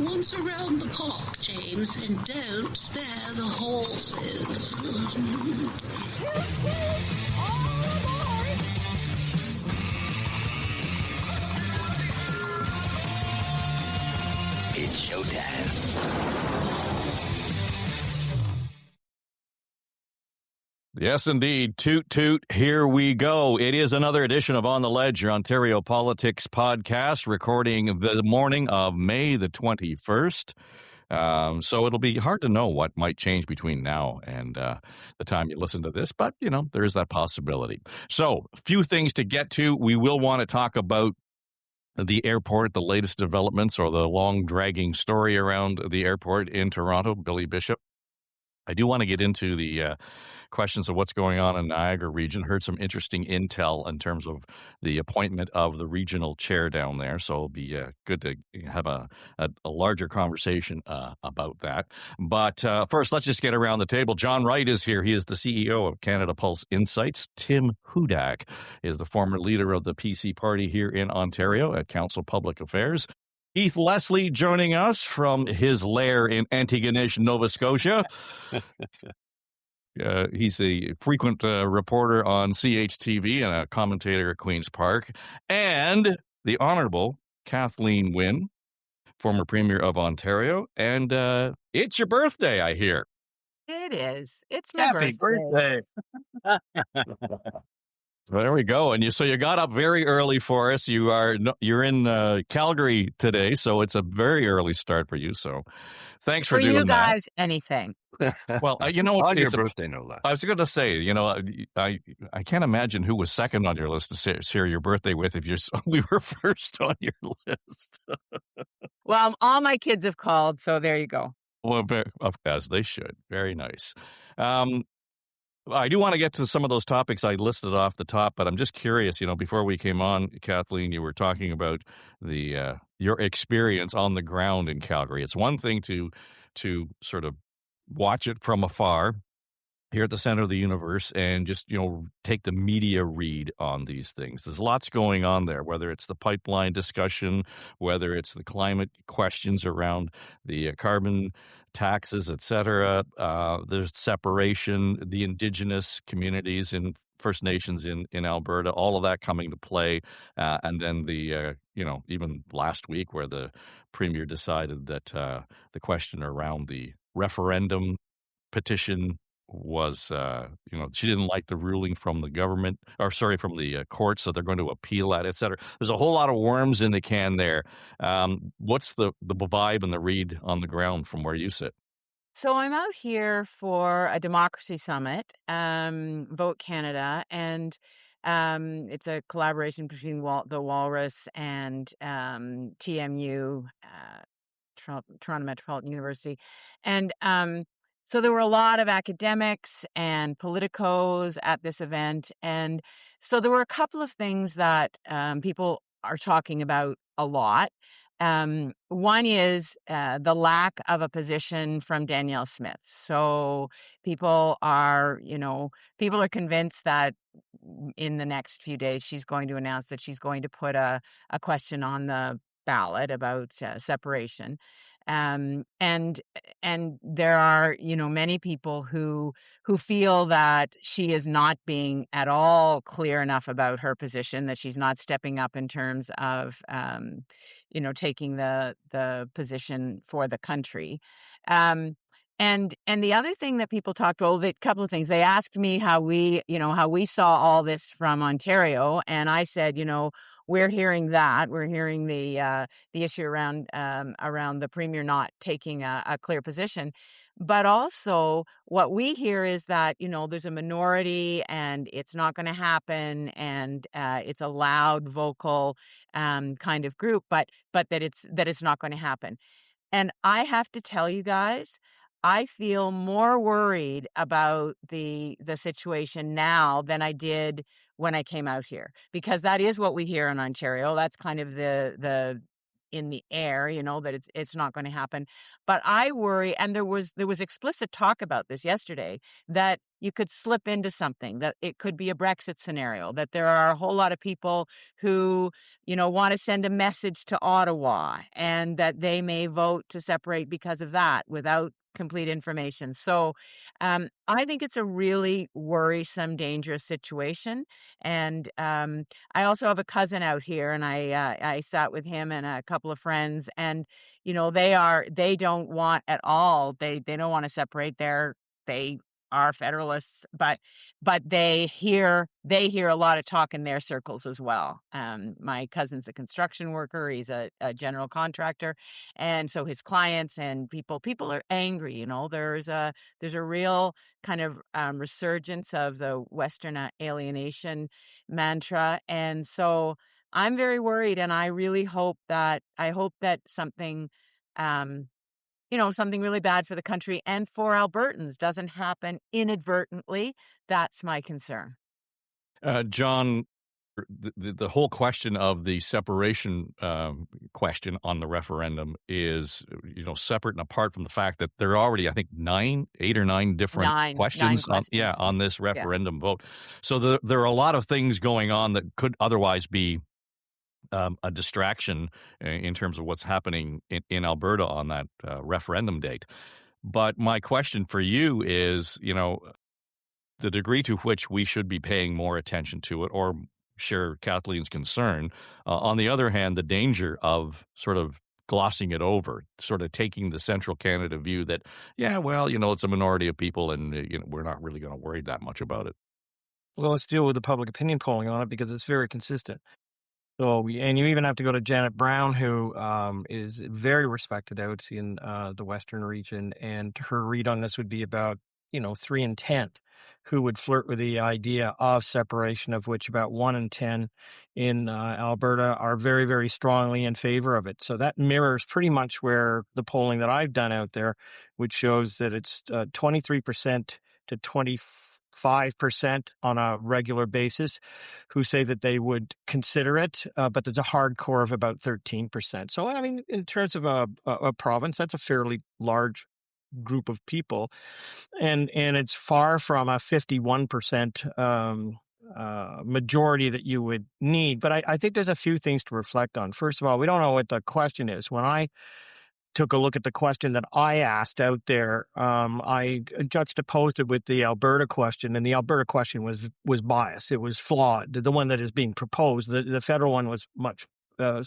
once around the park, James, and don't spare the horses. It's showtime. Yes, indeed. Toot, toot. Here we go. It is another edition of On the Ledge, your Ontario Politics podcast, recording the morning of May the 21st. So it'll be hard to know what might change between now and the time you listen to this, but, you know, there is that possibility. So a few things to get to. We will want to talk about the airport, the latest developments, or the long-dragging story around the airport in Toronto, Billy Bishop. I do want to get into the questions of what's going on in Niagara region. Heard some interesting intel in terms of the appointment of the regional chair down there. So it'll be good to have a larger conversation about that. But first, let's just get around the table. John Wright is here. He is the CEO of Canada Pulse Insights. Tim Hudak is the former leader of the PC party here in Ontario at Council Public Affairs. Keith Leslie joining us from his lair in Antigonish, Nova Scotia. He's a frequent reporter on CHTV and a commentator at Queen's Park. And the Honourable Kathleen Wynne, former Premier of Ontario. And it's your birthday, I hear. It is. It's my Happy birthday. Well, there we go. And you got up very early for us. You're in Calgary today, so it's a very early start for you. So thanks for doing that. For you guys, anything. Well, you know, on your birthday, no less. I was going to say, you know, I can't imagine who was second on your list to share your birthday with if we were first on your list. Well, all my kids have called, so there you go. Well, as they should. Very nice. I do want to get to some of those topics I listed off the top, but I'm just curious, you know, before we came on, Kathleen, you were talking about your experience on the ground in Calgary. It's one thing to sort of watch it from afar here at the center of the universe and just, you know, take the media read on these things. There's lots going on there, whether it's the pipeline discussion, whether it's the climate questions around the carbon taxes, etc. There's separation, the Indigenous communities and First Nations in Alberta, all of that coming to play. And then even last week where the Premier decided that the question around the referendum petition was, she didn't like the ruling from the government, from the court, so they're going to appeal that, et cetera. There's a whole lot of worms in the can there. What's the vibe and the read on the ground from where you sit? So I'm out here for a democracy summit, Vote Canada, and it's a collaboration between the Walrus and TMU, Toronto Metropolitan University. And so there were a lot of academics and politicos at this event. And so there were a couple of things that people are talking about a lot. One is the lack of a position from Danielle Smith. So people are convinced that in the next few days, she's going to announce that she's going to put a question on the ballot about separation. And there are, many people who feel that she is not being at all clear enough about her position, that she's not stepping up in terms of, taking the position for the country. And the other thing that people talked about, a couple of things, they asked me how we saw all this from Ontario. And I said, we're hearing that. We're hearing the issue around the Premier not taking a clear position. But also what we hear is that, there's a minority and it's not going to happen. And it's a loud, vocal kind of group, but that it's not going to happen. And I have to tell you guys, I feel more worried about the situation now than I did when I came out here, because that is what we hear in Ontario. That's kind of the in the air, that it's not going to happen. But I worry, and there was explicit talk about this yesterday, that you could slip into something, that it could be a Brexit scenario, that there are a whole lot of people who, want to send a message to Ottawa, and that they may vote to separate because of that without complete information. So I think it's a really worrisome, dangerous situation. And I also have a cousin out here, and I sat with him and a couple of friends, and they don't want at all. They don't want to separate. They are federalists, but they hear a lot of talk in their circles as well. My cousin's a construction worker. He's a general contractor, and so his clients and people are angry. There's a real kind of resurgence of the Western alienation mantra, and so I'm very worried, and I really hope that something something really bad for the country and for Albertans doesn't happen inadvertently. That's my concern. John, the whole question of the separation question on the referendum is, separate and apart from the fact that there are already, I think, 8 or 9 different questions on this referendum vote. So there are a lot of things going on that could otherwise be a distraction in terms of what's happening in Alberta on that referendum date. But my question for you is, the degree to which we should be paying more attention to it, or share Kathleen's concern. On the other hand, the danger of sort of glossing it over, sort of taking the central Canada view that, it's a minority of people and we're not really going to worry that much about it. Well, let's deal with the public opinion polling on it, because it's very consistent. So, and you even have to go to Janet Brown, who is very respected out in the Western region, and her read on this would be about 3 in 10 who would flirt with the idea of separation, of which about 1 in 10 in Alberta are very, very strongly in favor of it. So that mirrors pretty much where the polling that I've done out there, which shows that it's 23% to 25% on a regular basis who say that they would consider it, but there's a hardcore of about 13%. So, I mean, in terms of a province, that's a fairly large group of people, and it's far from a 51% majority that you would need. But I think there's a few things to reflect on. First of all, we don't know what the question is. When I took a look at the question that I asked out there, I juxtaposed it with the Alberta question, and the Alberta question was biased. It was flawed. The one that is being proposed, the federal one was much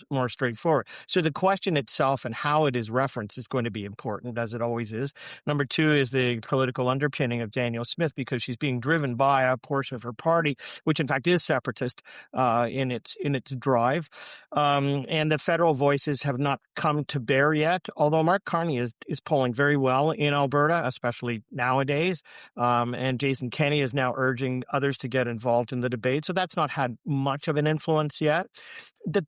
more straightforward. So the question itself and how it is referenced is going to be important, as it always is. Number 2 is the political underpinning of Danielle Smith, because she's being driven by a portion of her party, which in fact is separatist in its drive. And the federal voices have not come to bear yet, although Mark Carney is polling very well in Alberta, especially nowadays. And Jason Kenney is now urging others to get involved in the debate. So that's not had much of an influence yet. The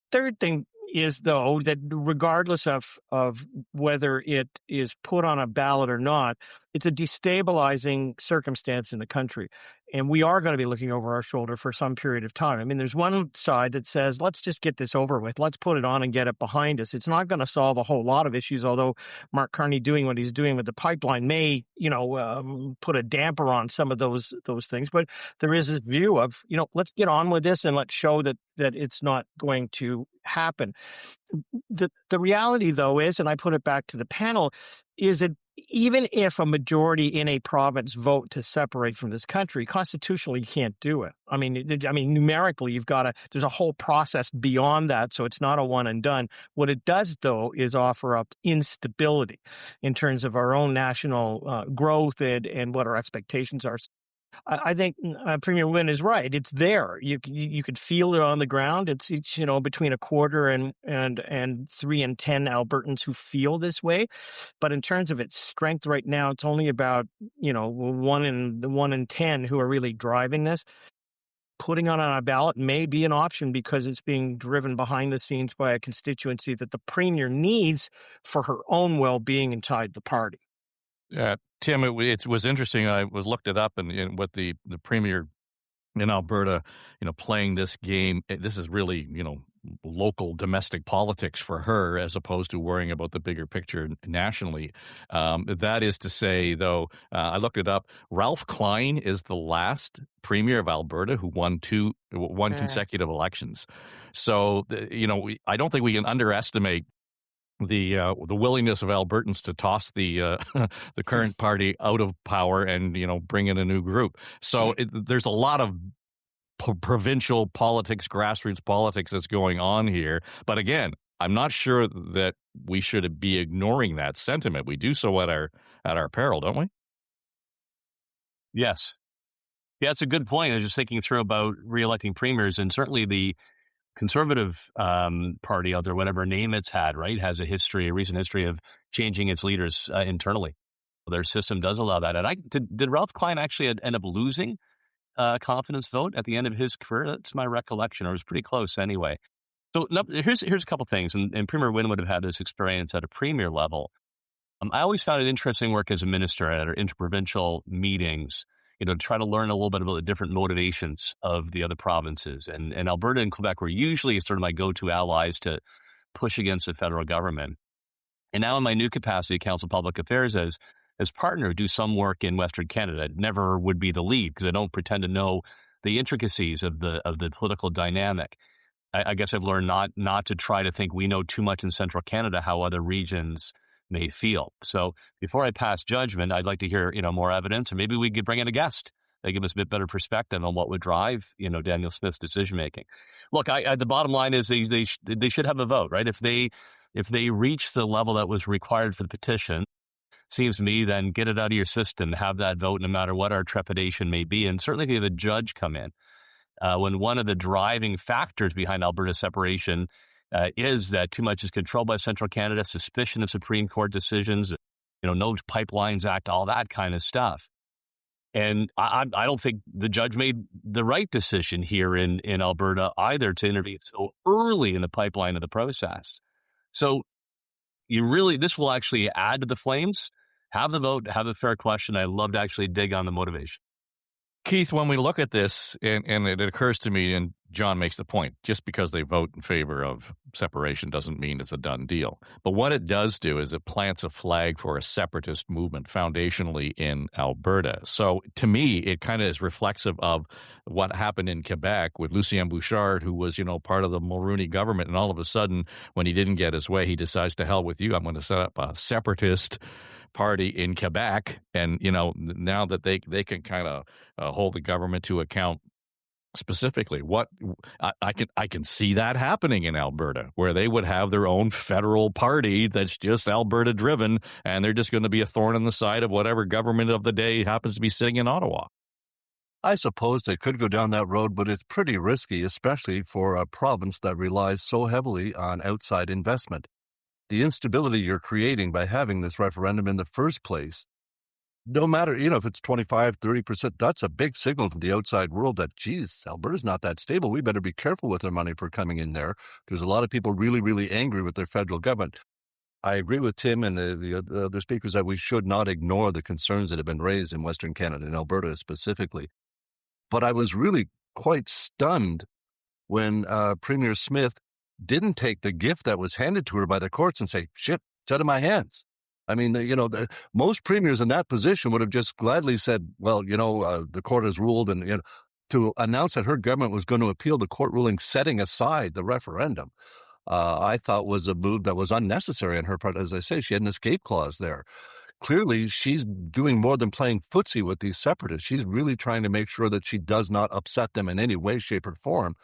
third thing is, though, that regardless of whether it is put on a ballot or not, it's a destabilizing circumstance in the country. And we are going to be looking over our shoulder for some period of time. I mean, there's one side that says, let's just get this over with. Let's put it on and get it behind us. It's not going to solve a whole lot of issues, although Mark Carney doing what he's doing with the pipeline may, put a damper on some of those things. But there is this view of, let's get on with this and let's show that it's not going to happen. The reality, though, is, and I put it back to the panel, is that even if a majority in a province vote to separate from this country, constitutionally you can't do it. I mean, numerically there's a whole process beyond that, so it's not a one and done. What it does, though, is offer up instability in terms of our own national growth and what our expectations are. I think Premier Wynne is right. It's there. You could feel it on the ground. It's between a quarter and 3 in 10 Albertans who feel this way. But in terms of its strength right now, it's only about 1 in 10 who are really driving this. Putting on a ballot may be an option because it's being driven behind the scenes by a constituency that the Premier needs for her own well-being inside the party. Tim, it was interesting. I looked it up, and with the Premier in Alberta, playing this game. This is really, local domestic politics for her as opposed to worrying about the bigger picture nationally. That is to say, though, I looked it up. Ralph Klein is the last premier of Alberta who won consecutive elections. So, I don't think we can underestimate the willingness of Albertans to toss the the current party out of power and bring in a new group. So there's a lot of provincial politics, grassroots politics that's going on here. But again, I'm not sure that we should be ignoring that sentiment. We do so at our peril, don't we? Yes. Yeah, it's a good point. I was just thinking through about re-electing premiers, and certainly the Conservative party out there, whatever name it's had, right, has a recent history of changing its leaders internally. Their system does allow that. And did Ralph Klein actually end up losing a confidence vote at the end of his career? That's my recollection, or it was pretty close anyway. So here's a couple things, and Premier Wynne would have had this experience at a premier level. I always found it interesting work as a minister at our interprovincial meetings, to try to learn a little bit about the different motivations of the other provinces. And Alberta and Quebec were usually sort of my go-to allies to push against the federal government. And now in my new capacity, Council of Public Affairs as partner, do some work in Western Canada. It never would be the lead because I don't pretend to know the intricacies of the political dynamic. I guess I've learned not to try to think we know too much in Central Canada how other regions may feel. So before I pass judgment, I'd like to hear more evidence, or maybe we could bring in a guest. They give us a bit better perspective on what would drive Danielle Smith's decision making. Look, the bottom line is they should have a vote, right? If they reach the level that was required for the petition, seems to me, then get it out of your system, have that vote, no matter what our trepidation may be, and certainly if you have a judge come in. When one of the driving factors behind Alberta's separation is that too much is controlled by Central Canada, suspicion of Supreme Court decisions, no Pipelines Act, all that kind of stuff. And I don't think the judge made the right decision here in Alberta either to intervene so early in the pipeline of the process. So this will actually add to the flames. Have the vote, have a fair question. I'd love to actually dig on the motivation. Keith, when we look at this, and it occurs to me, and John makes the point, just because they vote in favor of separation doesn't mean it's a done deal. But what it does do is it plants a flag for a separatist movement foundationally in Alberta. So to me, it kind of is reflexive of what happened in Quebec with Lucien Bouchard, who was, part of the Mulroney government. And all of a sudden, when he didn't get his way, he decides, to hell with you, I'm going to set up a separatist party in Quebec. And, now that they can kind of hold the government to account specifically, I can see that happening in Alberta, where they would have their own federal party that's just Alberta driven, and they're just going to be a thorn in the side of whatever government of the day happens to be sitting in Ottawa. I suppose they could go down that road, but it's pretty risky, especially for a province that relies so heavily on outside investment. The instability you're creating by having this referendum in the first place, no matter, if it's 25, 30%, that's a big signal to the outside world that, geez, Alberta's not that stable. We better be careful with our money for coming in there. There's a lot of people really, really angry with their federal government. I agree with Tim and the other speakers that we should not ignore the concerns that have been raised in Western Canada and Alberta specifically. But I was really quite stunned when Premier Smith didn't take the gift that was handed to her by the courts and say, shit, it's out of my hands. I mean, most premiers in that position would have just gladly said, well, the court has ruled, and to announce that her government was going to appeal the court ruling setting aside the referendum, I thought was a move that was unnecessary on her part. As I say, she had an escape clause there. Clearly, she's doing more than playing footsie with these separatists. She's really trying to make sure that she does not upset them in any way, shape, or form.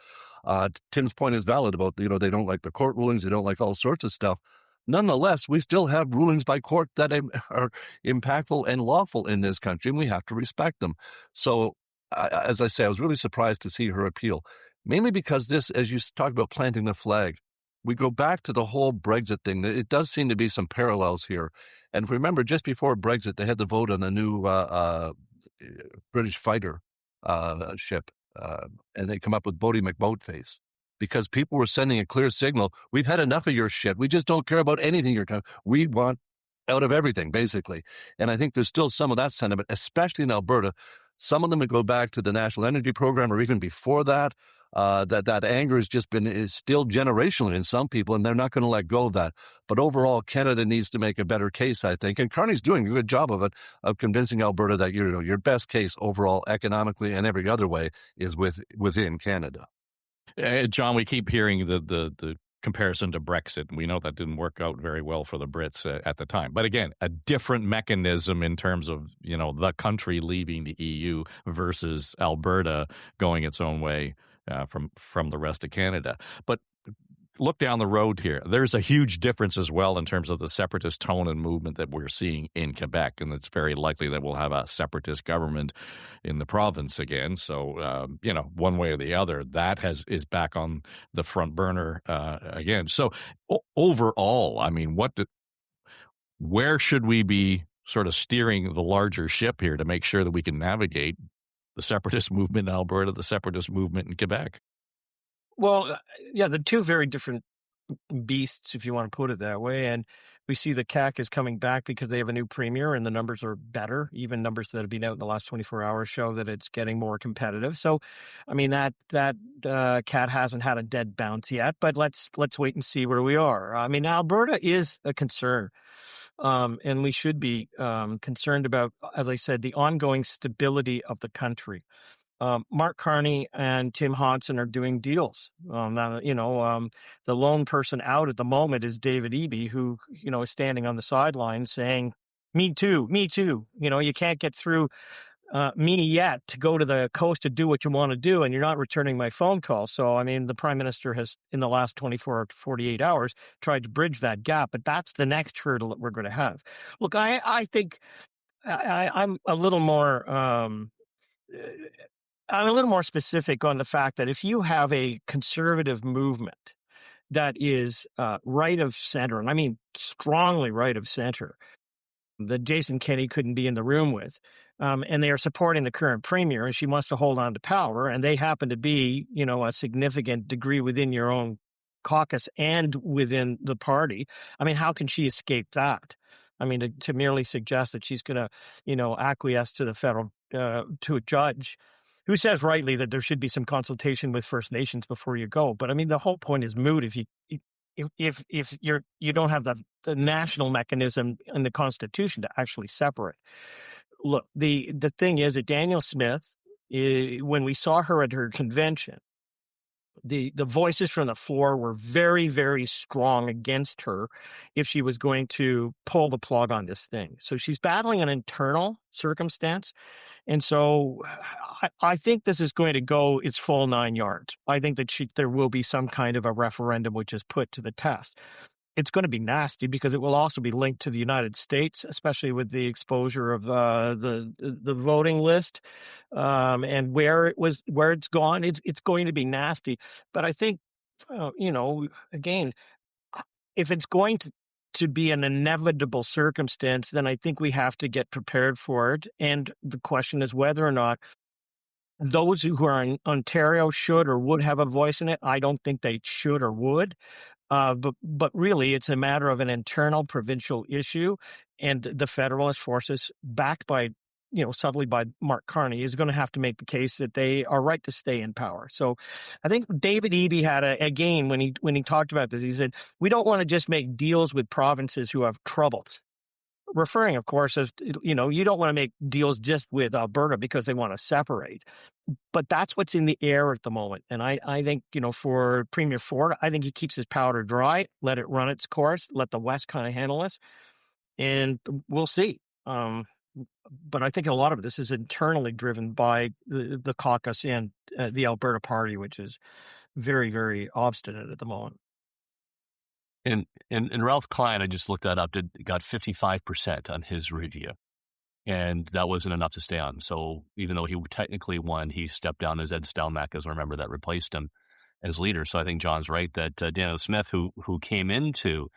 Tim's point is valid about, they don't like the court rulings, they don't like all sorts of stuff. Nonetheless, we still have rulings by court that are impactful and lawful in this country, and we have to respect them. So, as I say, I was really surprised to see her appeal, mainly because this, as you talk about planting the flag, we go back to the whole Brexit thing. It does seem to be some parallels here. And remember, just before Brexit, they had the vote on the new British fighter ship, and they come up with Bodie McBoatface. Because people were sending a clear signal, we've had enough of your shit. We just don't care about anything you're coming. We want out of everything, basically. And I think there's still some of that sentiment, especially in Alberta. Some of them would go back to the National Energy Program or even before that. that anger has just been is still generational in some people, and they're not going to let go of that. But overall, Canada needs to make a better case, I think. And Carney's doing a good job of it, of convincing Alberta that your best case overall, economically and every other way, is within Canada. John, we keep hearing the comparison to Brexit. We know that didn't work out very well for the Brits at the time. But again, a different mechanism in terms of, the country leaving the EU versus Alberta going its own way from the rest of Canada. But look down the road here. There's a huge difference as well in terms of the separatist tone and movement that we're seeing in Quebec, and it's very likely that we'll have a separatist government in the province again. So, one way or the other, that is back on the front burner again. So, overall, I mean, where should we be sort of steering the larger ship here to make sure that we can navigate the separatist movement in Alberta, the separatist movement in Quebec? Well, yeah, the two very different beasts, if you want to put it that way. And we see the CAQ is coming back because they have a new premier and the numbers are better. Even numbers that have been out in the last 24 hours show that it's getting more competitive. So, I mean, that cat hasn't had a dead bounce yet, but let's wait and see where we are. I mean, Alberta is a concern. And we should be concerned about, as I said, the ongoing stability of the country. Mark Carney and Tim Hudak are doing deals. The lone person out at the moment is David Eby, who, is standing on the sidelines saying, me too. You can't get through me yet to go to the coast to do what you want to do, and you're not returning my phone call. So, I mean, the Prime Minister has, in the last 24 to 48 hours, tried to bridge that gap, but that's the next hurdle that we're going to have. Look, I think I'm a little more... I'm a little more specific on the fact that if you have a conservative movement that is right of center, and I mean strongly right of center, that Jason Kenney couldn't be in the room with, and they are supporting the current premier, and she wants to hold on to power, and they happen to be, a significant degree within your own caucus and within the party. I mean, how can she escape that? I mean, to merely suggest that she's going to, acquiesce to the federal, to a judge who says rightly that there should be some consultation with First Nations before you go. But I mean, the whole point is moot if you don't have the national mechanism in the Constitution to actually separate. Look, the thing is that Danielle Smith, when we saw her at her convention, the voices from the floor were very, very strong against her if she was going to pull the plug on this thing. So she's battling an internal circumstance. And so I think this is going to go its full 9 yards. I think that there will be some kind of a referendum which is put to the test. It's going to be nasty because it will also be linked to the United States, especially with the exposure of the voting list and where it's gone. It's going to be nasty. But I think, again, if it's going to be an inevitable circumstance, then I think we have to get prepared for it. And the question is whether or not those who are in Ontario should or would have a voice in it. I don't think they should or would. But really, it's a matter of an internal provincial issue, and the Federalist forces, backed by, subtly by Mark Carney, is going to have to make the case that they are right to stay in power. So, I think David Eby had again when he talked about this, he said, we don't want to just make deals with provinces who have troubles. Referring, of course, as you don't want to make deals just with Alberta because they want to separate. But that's what's in the air at the moment. And I think, for Premier Ford, I think he keeps his powder dry, let it run its course, let the West kind of handle this, and we'll see. But I think a lot of this is internally driven by the caucus and the Alberta Party, which is very, very obstinate at the moment. And Ralph Klein, I just looked that up, got 55% on his review. And that wasn't enough to stay on. So even though he technically won, he stepped down as Ed Stelmach, as I remember, that replaced him as leader. So I think John's right that Danielle Smith, who came into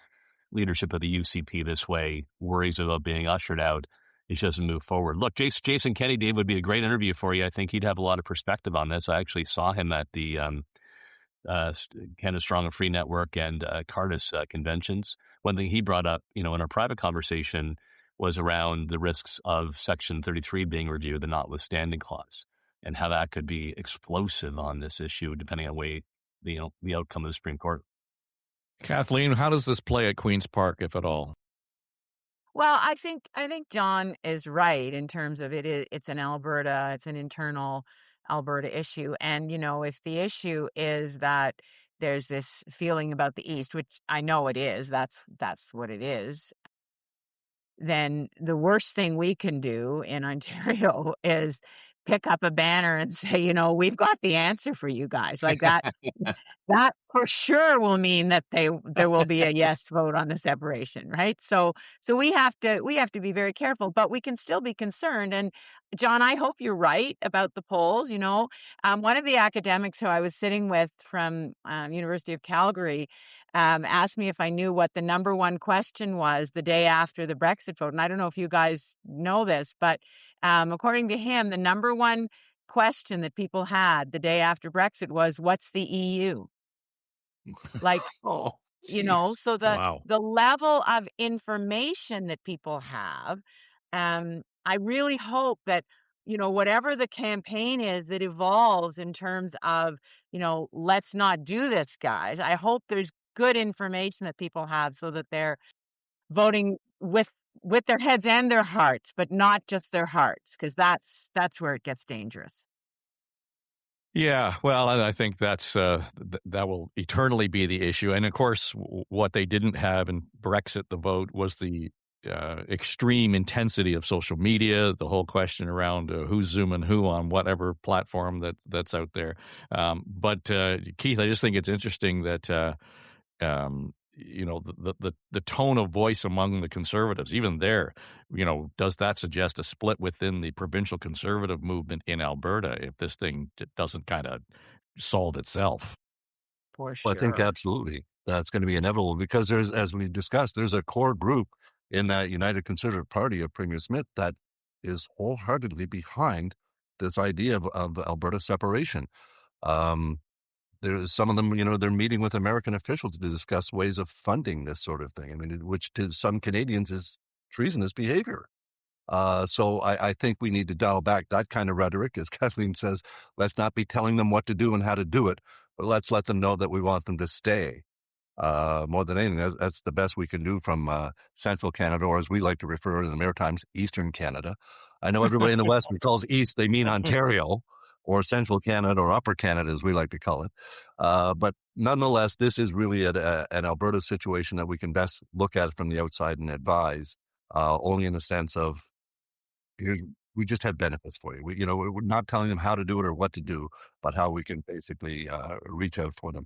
leadership of the UCP this way, worries about being ushered out. He doesn't move forward. Look, Jason Kenney, Dave, would be a great interview for you. I think he'd have a lot of perspective on this. I actually saw him at the Canada Strong and Free Network and Cardis conventions. One thing he brought up, in our private conversation was around the risks of Section 33 being reviewed, the notwithstanding clause. and how that could be explosive on this issue, depending on the outcome of the Supreme Court. Kathleen, how does this play at Queen's Park, if at all? Well, I think John is right in terms of it's an internal Alberta issue. And, if the issue is that there's this feeling about the East, which I know it is, that's what it is, then the worst thing we can do in Ontario is pick up a banner and say, we've got the answer for you guys. Like that, that for sure will mean that there will be a yes vote on the separation, right? So we have to be very careful, but we can still be concerned. And John, I hope you're right about the polls. One of the academics who I was sitting with from University of Calgary asked me if I knew what the number one question was the day after the Brexit vote. And I don't know if you guys know this, but according to him, the number one question that people had the day after Brexit was, what's the EU? Like, Oh, so Wow. the level of information that people have, I really hope that, whatever the campaign is that evolves in terms of, let's not do this, guys. I hope there's good information that people have so that they're voting with their heads and their hearts, but not just their hearts, because that's where it gets dangerous. Yeah, well, I think that's that will eternally be the issue. And of course, what they didn't have in Brexit, the vote, was the extreme intensity of social media, the whole question around who's zooming who on whatever platform that's out there. But Keith, I just think it's interesting that the tone of voice among the Conservatives, even there, does that suggest a split within the provincial Conservative movement in Alberta if this thing doesn't kind of solve itself? For Well, I think sure. absolutely that's going to be inevitable because as we discussed, there's a core group in that United Conservative Party of Premier Smith that is wholeheartedly behind this idea of Alberta separation. There's some of them, they're meeting with American officials to discuss ways of funding this sort of thing. I mean, which to some Canadians is treasonous behavior. So I think we need to dial back that kind of rhetoric. As Kathleen says, let's not be telling them what to do and how to do it, but let's let them know that we want them to stay. More than anything, that's the best we can do from Central Canada, or as we like to refer to the Maritimes, Eastern Canada. I know everybody in the West, when it calls East, they mean Ontario, or Central Canada, or Upper Canada, as we like to call it. But nonetheless, this is really an Alberta situation that we can best look at from the outside and advise, only in the sense of, we just have benefits for you. We're not telling them how to do it or what to do, but how we can basically reach out for them.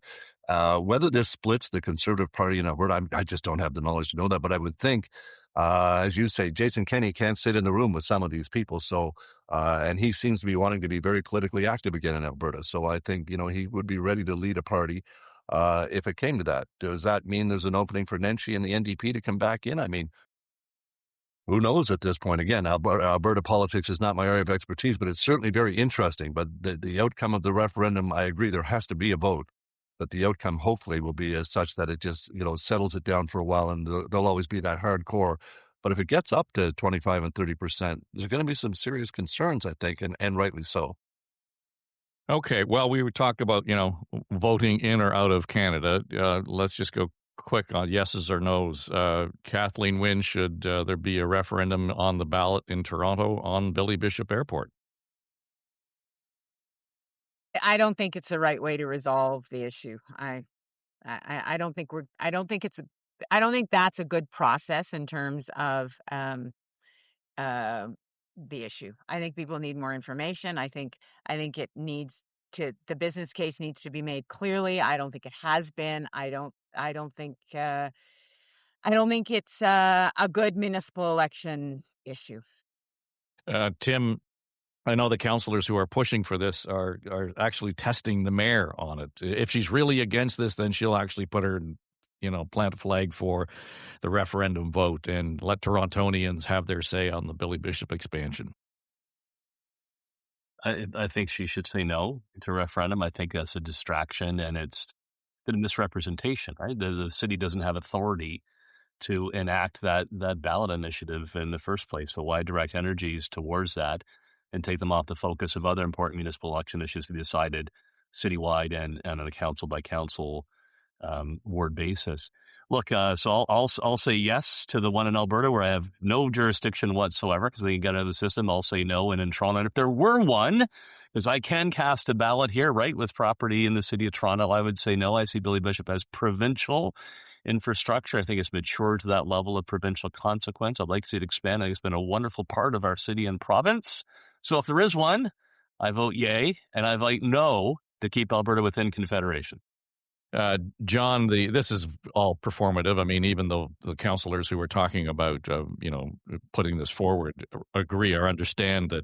Whether this splits the Conservative Party in Alberta, I just don't have the knowledge to know that. But I would think, as you say, Jason Kenney can't sit in the room with some of these people. So, and he seems to be wanting to be very politically active again in Alberta. So I think, he would be ready to lead a party if it came to that. Does that mean there's an opening for Nenshi and the NDP to come back in? I mean, who knows at this point? Again, Alberta politics is not my area of expertise, but it's certainly very interesting. But the outcome of the referendum, I agree, there has to be a vote. But the outcome hopefully will be as such that it just, settles it down for a while, and there'll always be that hardcore. But if it gets up to 25 and 30%, there's going to be some serious concerns, I think, and rightly so. Okay, well, we talked about, voting in or out of Canada. Let's just go quick on yeses or nos. Kathleen Wynne, should there be a referendum on the ballot in Toronto on Billy Bishop Airport? I don't think it's the right way to resolve the issue. I don't think that's a good process in terms of the issue. I think people need more information. I think the business case needs to be made clearly. I don't think it has been. I don't think it's a good municipal election issue. Tim, I know the councillors who are pushing for this are actually testing the mayor on it. If she's really against this, then she'll actually put her, plant a flag for the referendum vote and let Torontonians have their say on the Billy Bishop expansion. I think she should say no to referendum. I think that's a distraction, and it's a misrepresentation, right? The city doesn't have authority to enact that ballot initiative in the first place. So why direct energies towards that? and take them off the focus of other important municipal election issues to be decided citywide and on a council by council ward basis. Look, so I'll say yes to the one in Alberta where I have no jurisdiction whatsoever because they got out of the system. I'll say no. And in Toronto, and if there were one, because I can cast a ballot here, right, with property in the city of Toronto, I would say no. I see Billy Bishop as provincial infrastructure. I think it's matured to that level of provincial consequence. I'd like to see it expand. I think it's been a wonderful part of our city and province. So if there is one, I vote yay, and I vote no to keep Alberta within Confederation. John, this is all performative. I mean, even though the councillors who were talking about, putting this forward agree or understand that,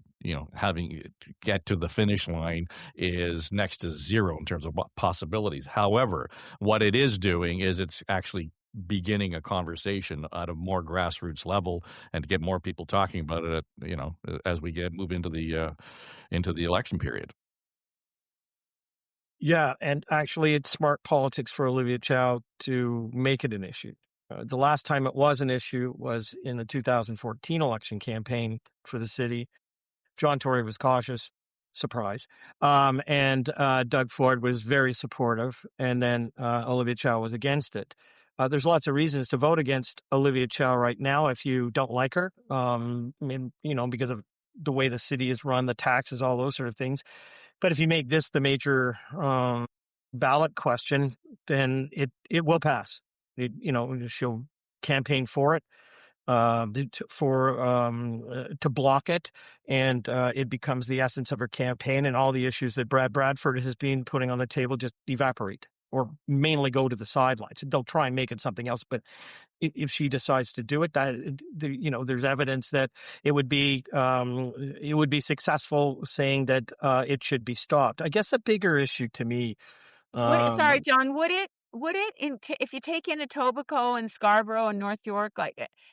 having to get to the finish line is next to zero in terms of possibilities. However, what it is doing is it's actually beginning a conversation at a more grassroots level and to get more people talking about it, as we move into the election period. Yeah, and actually it's smart politics for Olivia Chow to make it an issue. The last time it was an issue was in the 2014 election campaign for the city. John Tory was cautious, surprise, and Doug Ford was very supportive, and then Olivia Chow was against it. There's lots of reasons to vote against Olivia Chow right now if you don't like her, because of the way the city is run, the taxes, all those sort of things. But if you make this the major ballot question, then it will pass. She'll campaign for it, to block it, and it becomes the essence of her campaign, and all the issues that Brad Bradford has been putting on the table just evaporate or mainly go to the sidelines. They'll try and make it something else, but if she decides to do it, there's evidence that it would be successful, saying that it should be stopped. I guess a bigger issue to me. Sorry, John. Would it if you take in Etobicoke and Scarborough and North York,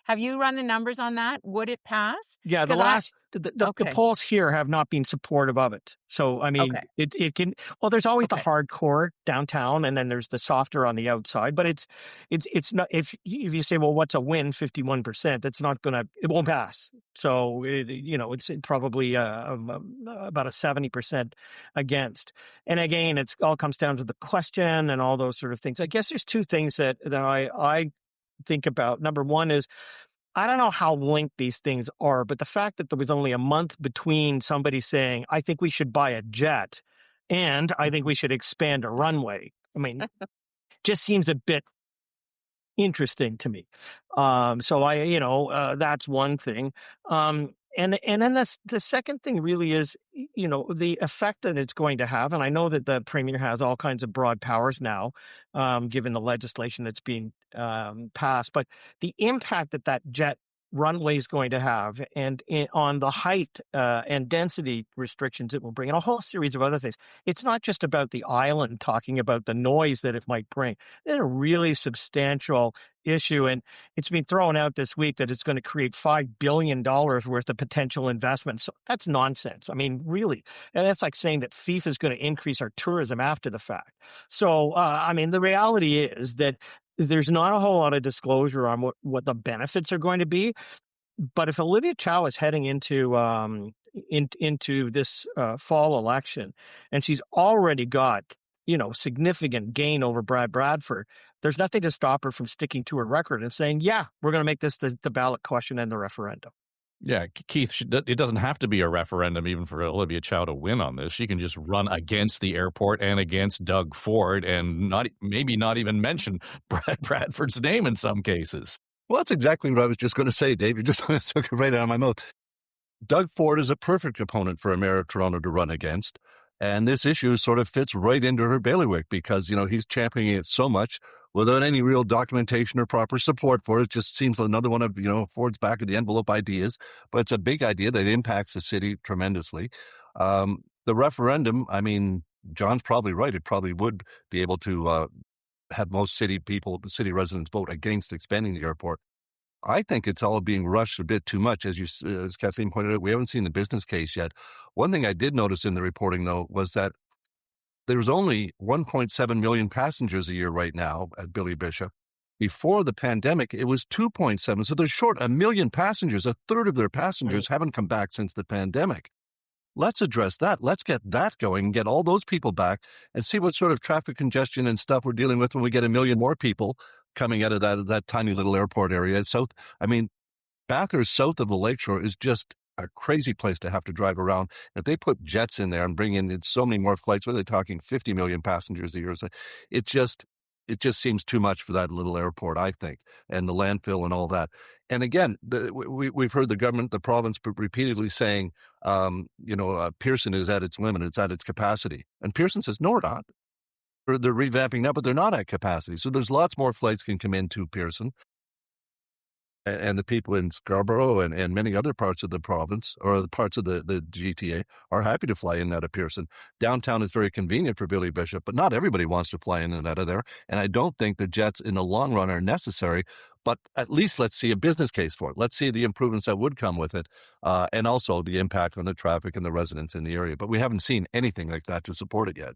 have you run the numbers on that? Would it pass? Yeah, the polls here have not been supportive of it. So, I mean, it can, well, there's always the hardcore downtown, and then there's the softer on the outside, but it's not, if you say, well, what's a win? 51%, that's not it won't pass. So, it's probably about a 70% against. And again, it all comes down to the question and all those sort of things. I guess there's two things that I think about. Number one is, I don't know how linked these things are, but the fact that there was only a month between somebody saying, I think we should buy a jet and I think we should expand a runway, I mean, just seems a bit interesting to me. So that's one thing. And then the second thing really is, the effect that it's going to have. And I know that the Premier has all kinds of broad powers now, given the legislation that's being passed. But the impact that jet runway is going to have, and on the height and density restrictions it will bring, and a whole series of other things. It's not just about the island talking about the noise that it might bring. It's a really substantial issue, and it's been thrown out this week that it's going to create $5 billion worth of potential investment. So that's nonsense. I mean, really. And that's like saying that FIFA is going to increase our tourism after the fact. So, the reality is that there's not a whole lot of disclosure on what the benefits are going to be. But if Olivia Chow is heading into this fall election, and she's already got significant gain over Brad Bradford, there's nothing to stop her from sticking to her record and saying, yeah, we're going to make this the ballot question and the referendum. Yeah, Keith, it doesn't have to be a referendum even for Olivia Chow to win on this. She can just run against the airport and against Doug Ford and maybe not even mention Brad Bradford's name in some cases. Well, that's exactly what I was just going to say, Dave. You just took it right out of my mouth. Doug Ford is a perfect opponent for a mayor of Toronto to run against. And this issue sort of fits right into her bailiwick because, he's championing it so much without any real documentation or proper support for it. It just seems another one of, Ford's back of the envelope ideas. But it's a big idea that impacts the city tremendously. The referendum, John's probably right. It probably would be able to have most city residents vote against expanding the airport. I think it's all being rushed a bit too much. As Kathleen pointed out, we haven't seen the business case yet. One thing I did notice in the reporting, though, was that there's only 1.7 million passengers a year right now at Billy Bishop. Before the pandemic, it was 2.7. So they're short 1 million passengers. A third of their passengers haven't come back since the pandemic. Let's address that. Let's get that going and get all those people back and see what sort of traffic congestion and stuff we're dealing with when we get a million more people coming out of that tiny little airport area. Bathurst south of the lakeshore is just a crazy place to have to drive around. If they put jets in there and bring in so many more flights, what are they talking, 50 million passengers a year? So it just seems too much for that little airport, I think, and the landfill and all that. And again, we've heard the government, the province repeatedly saying, Pearson is at its limit, it's at its capacity. And Pearson says, no, we're not. They're revamping now, but they're not at capacity. So there's lots more flights can come into Pearson. And the people in Scarborough and many other parts of the province or the parts of the GTA are happy to fly in and out of Pearson. Downtown is very convenient for Billy Bishop, but not everybody wants to fly in and out of there. And I don't think the jets in the long run are necessary, but at least let's see a business case for it. Let's see the improvements that would come with it, and also the impact on the traffic and the residents in the area. But we haven't seen anything like that to support it yet.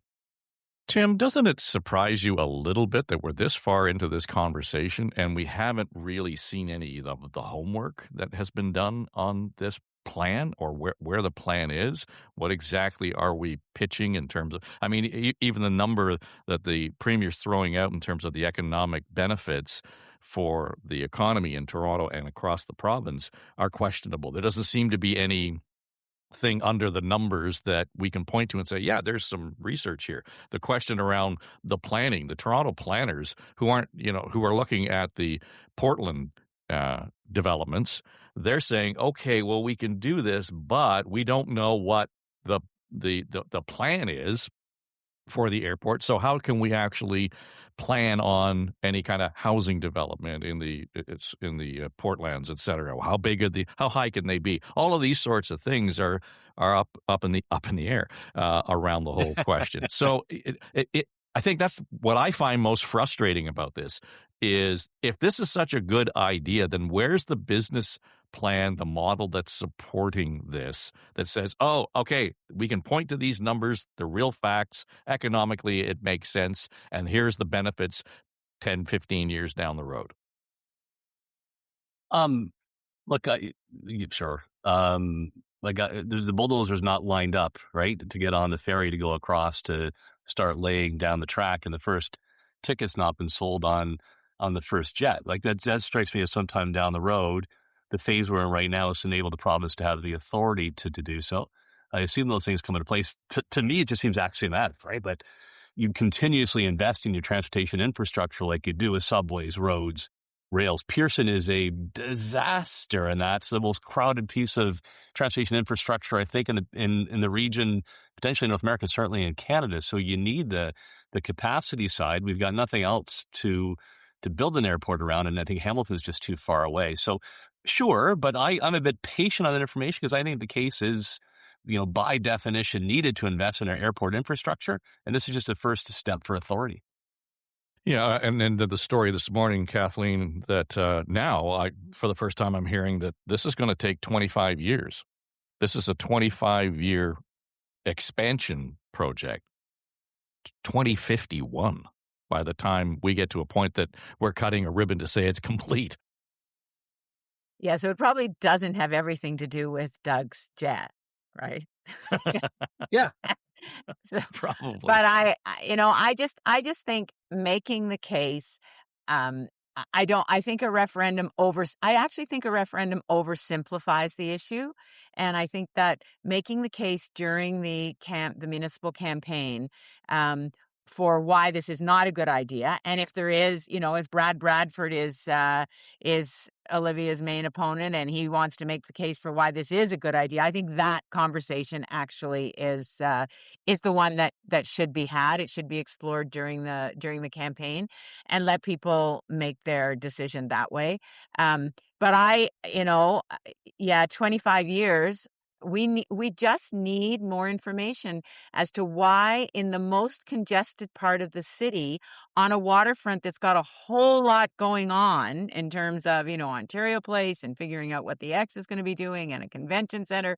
Tim, doesn't it surprise you a little bit that we're this far into this conversation and we haven't really seen any of the homework that has been done on this plan or where the plan is? What exactly are we pitching in terms of, I mean, even the number that the Premier's throwing out in terms of the economic benefits for the economy in Toronto and across the province are questionable. There doesn't seem to be any thing under the numbers that we can point to and say, yeah, there's some research here. The question around the planning, the Toronto planners who are looking at the Portland developments, they're saying, okay, well, we can do this, but we don't know what the plan is for the airport. So how can we actually plan on any kind of housing development in the Portlands, et cetera? How high can they be? All of these sorts of things are up in the air around the whole question. So I think that's what I find most frustrating about this is if this is such a good idea, then where's the business plan, the model that's supporting this that says, oh, okay, we can point to these numbers, the real facts, economically it makes sense, and here's the benefits 10, 15 years down the road. Look, sure. There's the bulldozer's not lined up, right, to get on the ferry to go across to start laying down the track, and the first ticket's not been sold on the first jet. Like that strikes me as sometime down the road. The phase we're in right now is to enable the province to have the authority to do so. I assume those things come into place. To me, it just seems axiomatic, right? But you continuously invest in your transportation infrastructure like you do with subways, roads, rails. Pearson is a disaster, and that's the most crowded piece of transportation infrastructure, I think, in the region, potentially North America, certainly in Canada. So you need the capacity side. We've got nothing else to build an airport around, and I think Hamilton is just too far away. So sure, but I'm a bit patient on that information because I think the case is, by definition, needed to invest in our airport infrastructure, and this is just a first step for authority. Yeah, and then the story this morning, Kathleen, that now, for the first time, I'm hearing that this is going to take 25 years. This is a 25-year expansion project, 2051, by the time we get to a point that we're cutting a ribbon to say it's complete. Yeah, so it probably doesn't have everything to do with Doug's jet, right? Yeah. So, Probably. but I just think making the case, I actually think a referendum oversimplifies the issue. And I think that making the case during the municipal campaign, for why this is not a good idea. And if there is, if Brad Bradford is Olivia's main opponent and he wants to make the case for why this is a good idea, I think that conversation actually is the one that should be had. It should be explored during the campaign and let people make their decision that way. But 25 years. We just need more information as to why in the most congested part of the city on a waterfront that's got a whole lot going on in terms of, Ontario Place and figuring out what the X is going to be doing and a convention center.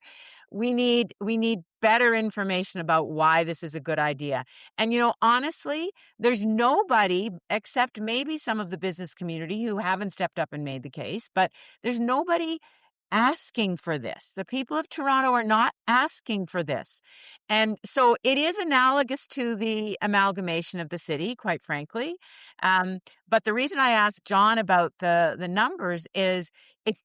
We need better information about why this is a good idea. And, honestly, there's nobody except maybe some of the business community who haven't stepped up and made the case, but there's nobody asking for this. The people of Toronto are not asking for this. And so it is analogous to the amalgamation of the city, quite frankly. But the reason I asked John about the numbers is it,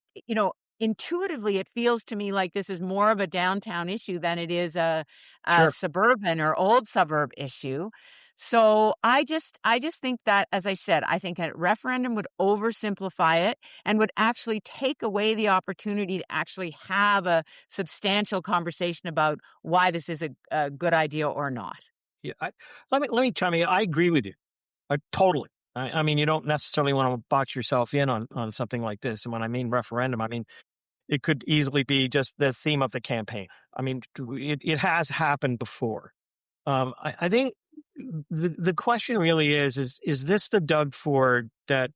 intuitively it feels to me like this is more of a downtown issue than it is a Sure. suburban or old suburb issue. So I just think that, as I said, I think a referendum would oversimplify it and would actually take away the opportunity to actually have a substantial conversation about why this is a good idea or not. Yeah, let me chime in. I agree with you. Totally. I mean, you don't necessarily want to box yourself in on something like this. And when I mean referendum, I mean, it could easily be just the theme of the campaign. I mean, it has happened before. I think the question really is this the Doug Ford that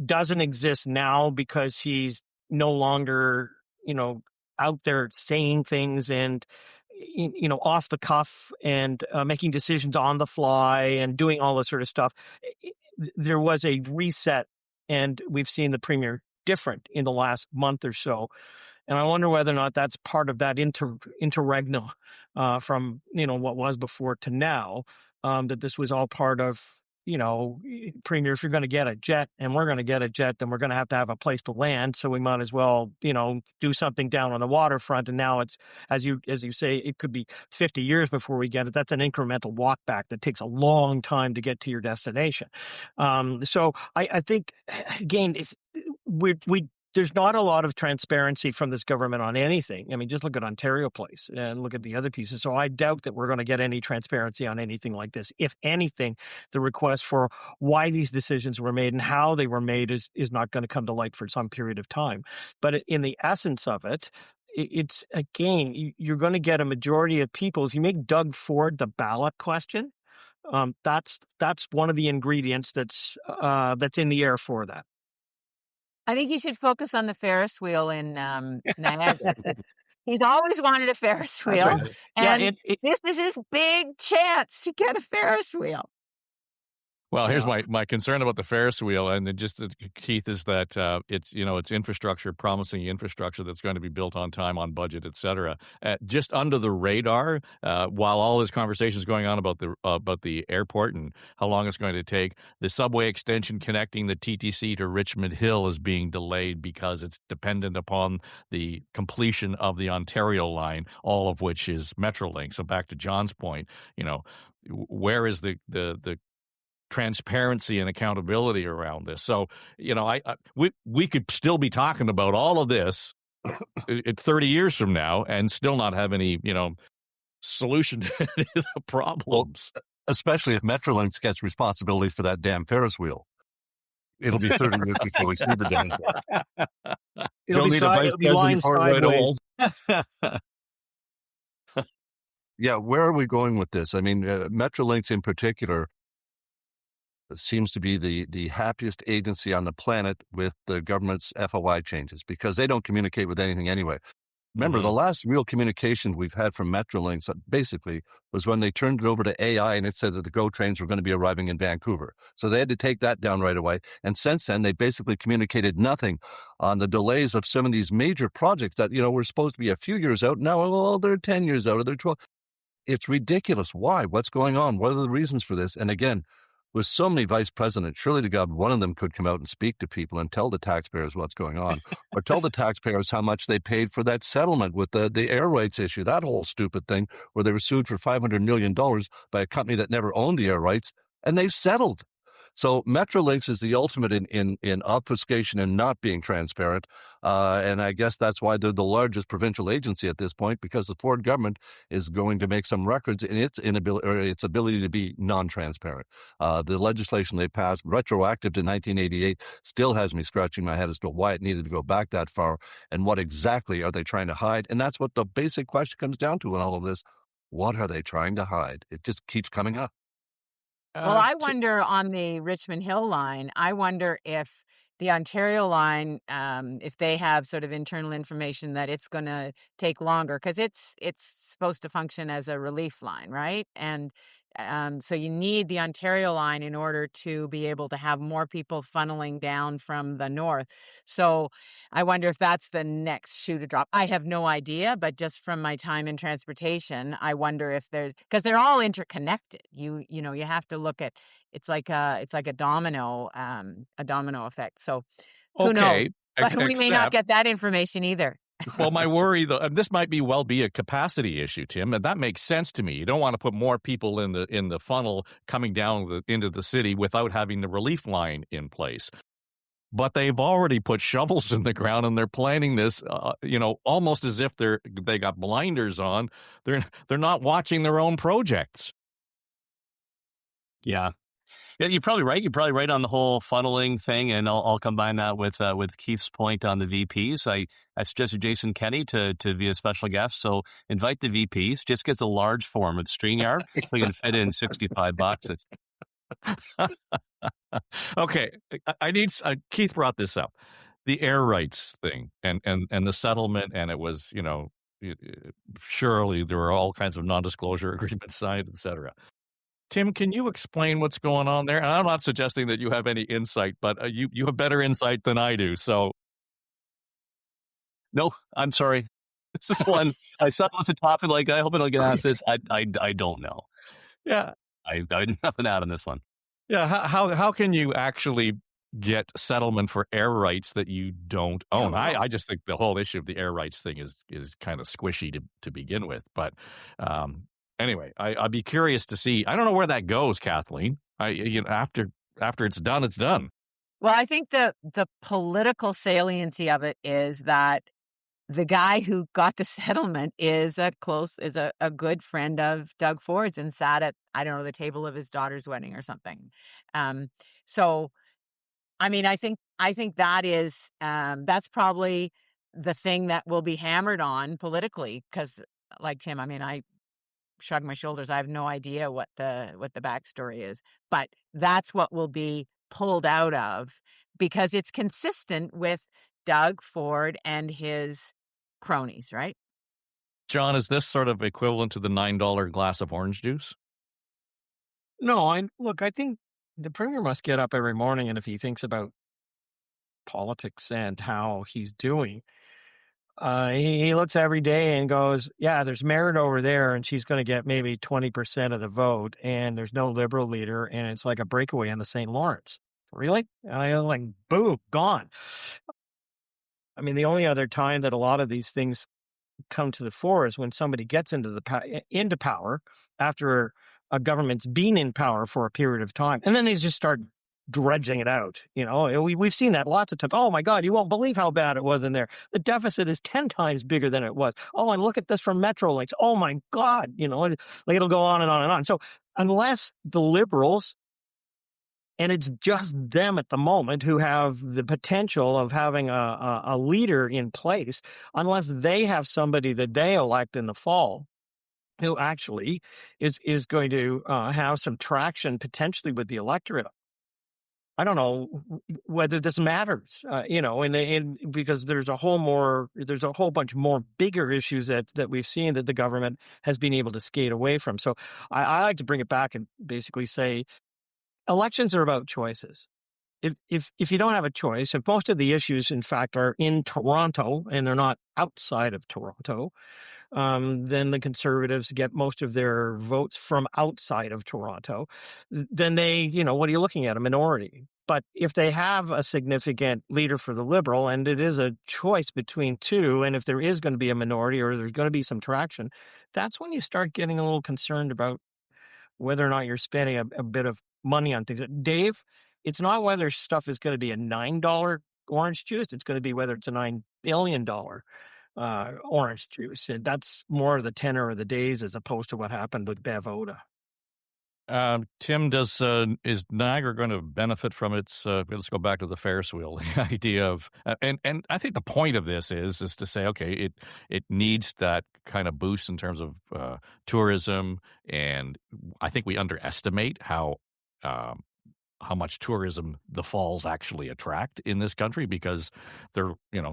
doesn't exist now because he's no longer, out there saying things and, off the cuff and making decisions on the fly and doing all this sort of stuff. There was a reset, and we've seen the premier different in the last month or so. And I wonder whether or not that's part of that interregnum from, what was before to now, that this was all part of, Premier, if you're going to get a jet and we're going to get a jet, then we're going to have a place to land. So we might as well, do something down on the waterfront. And now it's, as you say, it could be 50 years before we get it. That's an incremental walk back that takes a long time to get to your destination. So I think, again, there's not a lot of transparency from this government on anything. I mean, just look at Ontario Place and look at the other pieces. So I doubt that we're going to get any transparency on anything like this. If anything, the request for why these decisions were made and how they were made is not going to come to light for some period of time. But in the essence of it, it's, again, you're going to get a majority of people. If you make Doug Ford the ballot question, that's one of the ingredients that's in the air for that. I think he should focus on the Ferris wheel in Niagara. He's always wanted a Ferris wheel, and this is his big chance to get a Ferris wheel. Well, here's my concern about the Ferris wheel, and Keith, is that it's infrastructure, promising infrastructure that's going to be built on time, on budget, et cetera, just under the radar. While all this conversation is going on about the airport and how long it's going to take, the subway extension connecting the TTC to Richmond Hill is being delayed because it's dependent upon the completion of the Ontario line, all of which is Metrolinx. So back to John's point, where is the transparency and accountability around this? So, we could still be talking about all of this 30 years from now and still not have any, solution to any of the problems. Well, especially if Metrolinx gets responsibility for that damn Ferris wheel. It'll be 30 years before we see the damn thing. It'll be lying sideways. Yeah, where are we going with this? I mean, Metrolinx in particular seems to be the happiest agency on the planet with the government's FOI changes because they don't communicate with anything anyway. Remember, the last real communication we've had from Metrolinx basically was when they turned it over to AI and it said that the GO trains were going to be arriving in Vancouver. So they had to take that down right away. And since then, they basically communicated nothing on the delays of some of these major projects that, were supposed to be a few years out. Now, well, they're 10 years out or they're 12. It's ridiculous. Why? What's going on? What are the reasons for this? And again, with so many vice presidents, surely to God, one of them could come out and speak to people and tell the taxpayers what's going on, or tell the taxpayers how much they paid for that settlement with the air rights issue, that whole stupid thing where they were sued for $500 million by a company that never owned the air rights, and they've settled. So Metrolinx is the ultimate in obfuscation and not being transparent. And I guess that's why they're the largest provincial agency at this point, because the Ford government is going to make some records in its ability to be non-transparent. The legislation they passed, retroactive to 1988, still has me scratching my head as to why it needed to go back that far and what exactly are they trying to hide. And that's what the basic question comes down to in all of this. What are they trying to hide? It just keeps coming up. Well, I wonder on the Richmond Hill line, I wonder if the Ontario line, if they have sort of internal information that it's going to take longer because it's supposed to function as a relief line, right? And So you need the Ontario line in order to be able to have more people funneling down from the north. So I wonder if that's the next shoe to drop. I have no idea, but just from my time in transportation, I wonder if because they're all interconnected. You know, you have to look at it's like a domino effect. So who knows? Okay, But we may not except, get that information either. well, my worry though, and this might be a capacity issue, Tim, and that makes sense to me. You don't want to put more people in the funnel coming down into the city without having the relief line in place. But they've already put shovels in the ground, and they're planning this, almost as if they got blinders on. They're not watching their own projects. Yeah. Yeah, you're probably right. You're probably right on the whole funneling thing, and I'll combine that with Keith's point on the VPs. I suggested Jason Kenney to be a special guest, so invite the VPs. Just get the large form of StreamYard, so you can fit in $65. Okay, I need Keith brought this up, the air rights thing, and the settlement, and it was surely there were all kinds of non-disclosure agreements signed, etc. Tim, can you explain what's going on there? And I'm not suggesting that you have any insight, but you have better insight than I do. So, no, I'm sorry. This is one I saw what's a topic like. I hope I don't get asked this. I don't know. Yeah, I nothing out on this one. Yeah, how can you actually get settlement for air rights that you don't own? I just think the whole issue of the air rights thing is kind of squishy to begin with. But anyway, I'd be curious to see. I don't know where that goes, Kathleen. After it's done, it's done. Well, I think the political saliency of it is that the guy who got the settlement is a good friend of Doug Ford's and sat at, I don't know, the table of his daughter's wedding or something. So, I mean, I think that is that's probably the thing that will be hammered on politically, because, like Tim, I mean, I shrug my shoulders. I have no idea what the backstory is, but that's what will be pulled out of, because it's consistent with Doug Ford and his cronies, right? John, is this sort of equivalent to the $9 glass of orange juice? No, I think the Premier must get up every morning, and if he thinks about politics and how he's doing, he looks every day and goes, yeah, there's Merritt over there, and she's going to get maybe 20% of the vote, and there's no Liberal leader, and it's like a breakaway on the St. Lawrence. Really? And I was like, boom, gone. I mean, the only other time that a lot of these things come to the fore is when somebody gets into power after a government's been in power for a period of time, and then they just start dredging it out. We've seen that lots of times. Oh my God, you won't believe how bad it was in there. The deficit is 10 times bigger than it was. Oh, and look at this from Metrolinx. Oh my God, like it'll go on and on and on. So unless the Liberals, and it's just them at the moment who have the potential of having a leader in place, unless they have somebody that they elect in the fall who actually is going to have some traction potentially with the electorate. I don't know whether this matters, because there's a whole bunch more bigger issues that we've seen that the government has been able to skate away from. So I like to bring it back and basically say, elections are about choices. If you don't have a choice, if most of the issues, in fact, are in Toronto and they're not outside of Toronto, then the Conservatives get most of their votes from outside of Toronto. Then they, what are you looking at? A minority. But if they have a significant leader for the Liberal, and it is a choice between two, and if there is going to be a minority or there's going to be some traction, that's when you start getting a little concerned about whether or not you're spending a bit of money on things. Dave, it's not whether stuff is going to be a $9 orange juice. It's going to be whether it's a $9 billion orange juice. And that's more of the tenor of the days as opposed to what happened with Bev Oda. Tim, is Niagara going to benefit from its? Let's go back to the Ferris wheel. The idea of, and I think the point of this is to say, okay, it needs that kind of boost in terms of tourism, and I think we underestimate how much tourism the falls actually attract in this country because they're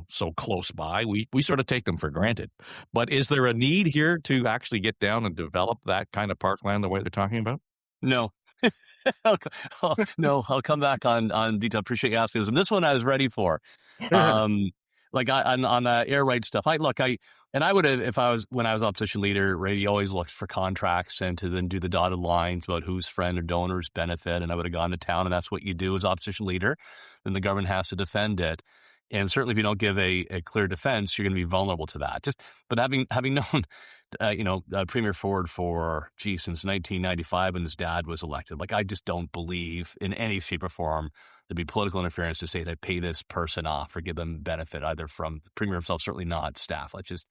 so close by. We sort of take them for granted. But is there a need here to actually get down and develop that kind of parkland the way they're talking about? No. I'll come back on detail. Appreciate you asking this. And this one I was ready for. On air rights stuff. I would have, when I was opposition leader, right, you always looked for contracts and to then do the dotted lines about whose friend or donor's benefit. And I would have gone to town, and that's what you do as opposition leader. Then the government has to defend it. And certainly if you don't give a clear defense, you're going to be vulnerable to that. But having known, Premier Ford since 1995 when his dad was elected, I just don't believe in any shape or form there'd be political interference to say that pay this person off or give them benefit either from the Premier himself, certainly not staff. It just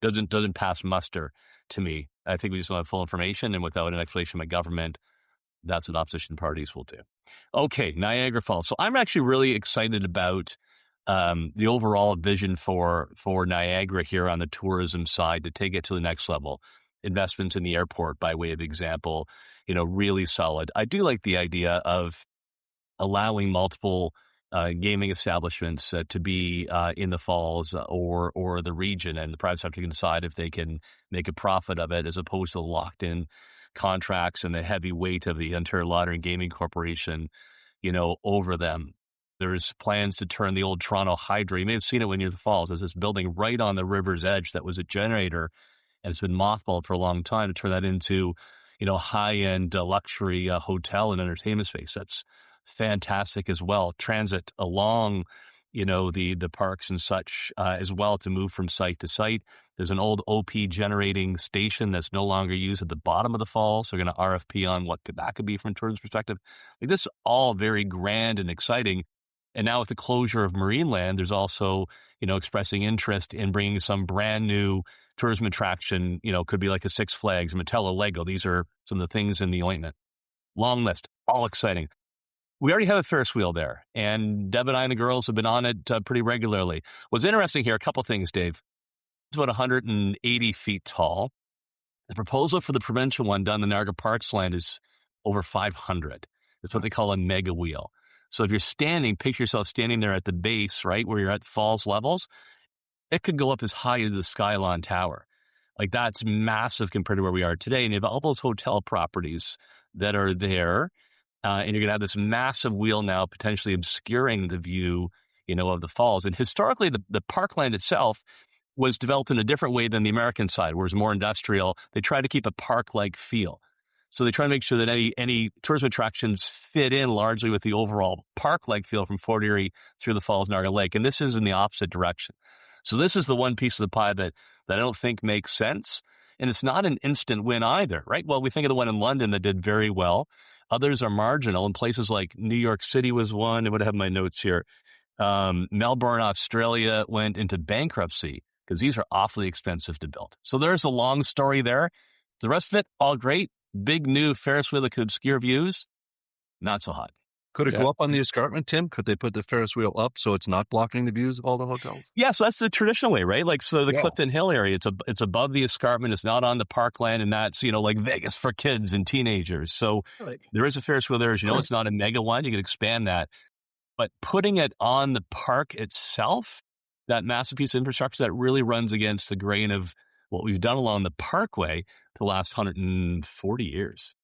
doesn't pass muster to me. I think we just don't have full information, and without an explanation by government, that's what opposition parties will do. Okay, Niagara Falls. So I'm actually really excited about the overall vision for Niagara here on the tourism side to take it to the next level. Investments in the airport, by way of example, really solid. I do like the idea of allowing multiple gaming establishments to be in the falls or the region, and the private sector can decide if they can make a profit of it as opposed to locked-in contracts and the heavy weight of the Ontario Lottery and Gaming Corporation, over them. There's plans to turn the old Toronto Hydro. You may have seen it when you're in the falls. There's this building right on the river's edge that was a generator, and it's been mothballed for a long time, to turn that into, high-end luxury hotel and entertainment space. That's fantastic as well. Transit along, the parks and such as well to move from site to site. There's an old OP generating station that's no longer used at the bottom of the falls. So we're going to RFP on what that could be from a tourism perspective. This is all very grand and exciting. And now with the closure of Marineland, there's also, expressing interest in bringing some brand new tourism attraction, could be like a Six Flags, Mattel, or Lego. These are some of the things in the ointment. Long list, all exciting. We already have a Ferris wheel there, and Deb and I and the girls have been on it pretty regularly. What's interesting here, a couple things, Dave. It's about 180 feet tall. The proposal for the provincial one done in the Niagara Parks land is over 500. It's what they call a mega wheel. So if you're picture yourself standing there at the base, right, where you're at falls levels, it could go up as high as the Skylon Tower. That's massive compared to where we are today. And you have all those hotel properties that are there, and you're going to have this massive wheel now potentially obscuring the view, of the falls. And historically, the parkland itself was developed in a different way than the American side, where it's more industrial. They try to keep a park-like feel. So they try to make sure that any tourism attractions fit in largely with the overall park-like feel from Fort Erie through the Falls, Niagara Lake. And this is in the opposite direction. So this is the one piece of the pie that I don't think makes sense. And it's not an instant win either, right? Well, we think of the one in London that did very well. Others are marginal. In places like New York City was one. I would have my notes here. Melbourne, Australia went into bankruptcy because these are awfully expensive to build. So there's a long story there. The rest of it, all great. Big new Ferris wheel that could obscure views, not so hot. Could it go up on the escarpment, Tim? Could they put the Ferris wheel up so it's not blocking the views of all the hotels? Yeah, so that's the traditional way, right? The Clifton Hill area, it's above the escarpment. It's not on the parkland, and that's, like Vegas for kids and teenagers. So there is a Ferris wheel there. As you know, it's not a mega one. You can expand that. But putting it on the park itself, that massive piece of infrastructure, that really runs against the grain of what we've done along the parkway the last 140 years.